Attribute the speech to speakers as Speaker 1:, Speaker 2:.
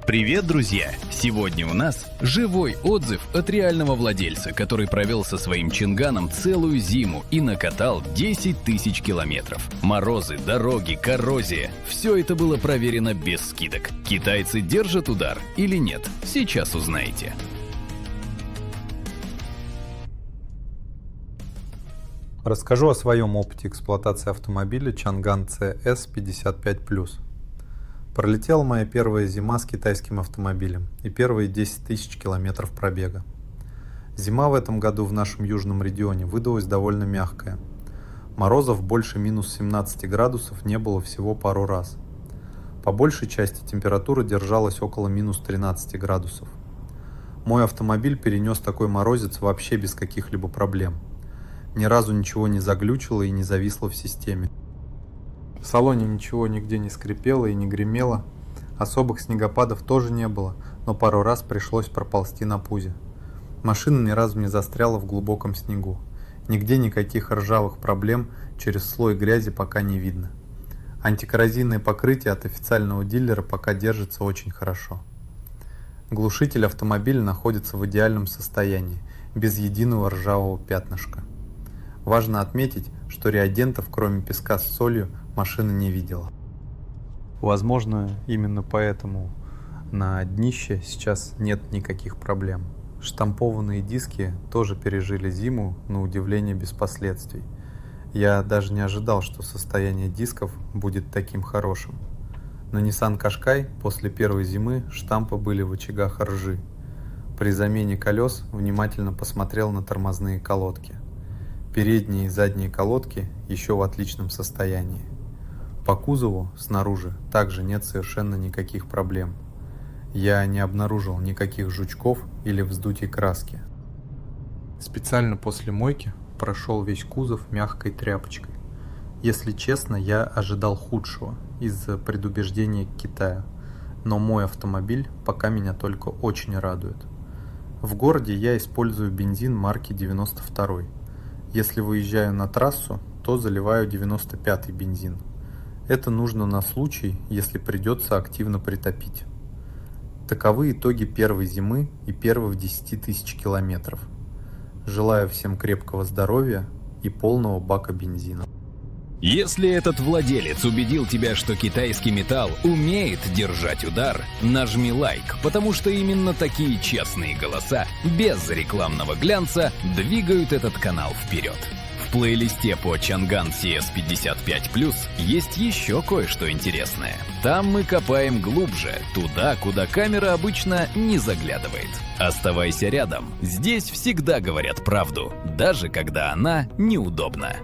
Speaker 1: Привет, друзья! Сегодня у нас живой отзыв от реального владельца, который провел со своим Чинганом целую зиму и накатал 10 тысяч километров. Морозы, дороги, коррозия – все это было проверено без скидок. Китайцы держат удар или нет? Сейчас узнаете.
Speaker 2: Расскажу о своем опыте эксплуатации автомобиля Chang'an CS 55+. Пролетела моя первая зима с китайским автомобилем и первые 10 тысяч километров пробега. Зима в этом году в нашем южном регионе выдалась довольно мягкая. Морозов больше минус 17 градусов не было всего пару раз. По большей части температура держалась около минус 13 градусов. Мой автомобиль перенес такой морозец вообще без каких-либо проблем. Ни разу ничего не заглючило и не зависло в системе. В салоне ничего нигде не скрипело и не гремело. Особых снегопадов тоже не было, но пару раз пришлось проползти на пузе. Машина ни разу не застряла в глубоком снегу. Нигде никаких ржавых проблем через слой грязи пока не видно. Антикоррозийное покрытие от официального дилера пока держится очень хорошо. Глушитель автомобиля находится в идеальном состоянии, без единого ржавого пятнышка. Важно отметить, что реагентов, кроме песка с солью, машина не видела. Возможно, именно поэтому на днище сейчас нет никаких проблем. Штампованные диски тоже пережили зиму, на удивление, без последствий. Я даже не ожидал, что состояние дисков будет таким хорошим. На Nissan Qashqai после первой зимы штампы были в очагах ржи. При замене колес внимательно посмотрел на тормозные колодки. Передние и задние колодки еще в отличном состоянии. По кузову снаружи также нет совершенно никаких проблем. Я не обнаружил никаких жучков или вздутий краски. Специально после мойки прошел весь кузов мягкой тряпочкой. Если честно, я ожидал худшего из-за предубеждения к Китаю, но мой автомобиль пока меня только очень радует. В городе я использую бензин марки 92. Если выезжаю на трассу, то заливаю 95-й бензин. Это нужно на случай, если придется активно притопить. Таковы итоги первой зимы и первых 10 тысяч километров. Желаю всем крепкого здоровья и полного бака бензина.
Speaker 1: Если этот владелец убедил тебя, что китайский металл умеет держать удар, нажми лайк, потому что именно такие честные голоса, без рекламного глянца, двигают этот канал вперед. В плейлисте по Chang'an CS 55+, есть еще кое-что интересное. Там мы копаем глубже, туда, куда камера обычно не заглядывает. Оставайся рядом, здесь всегда говорят правду, даже когда она неудобна.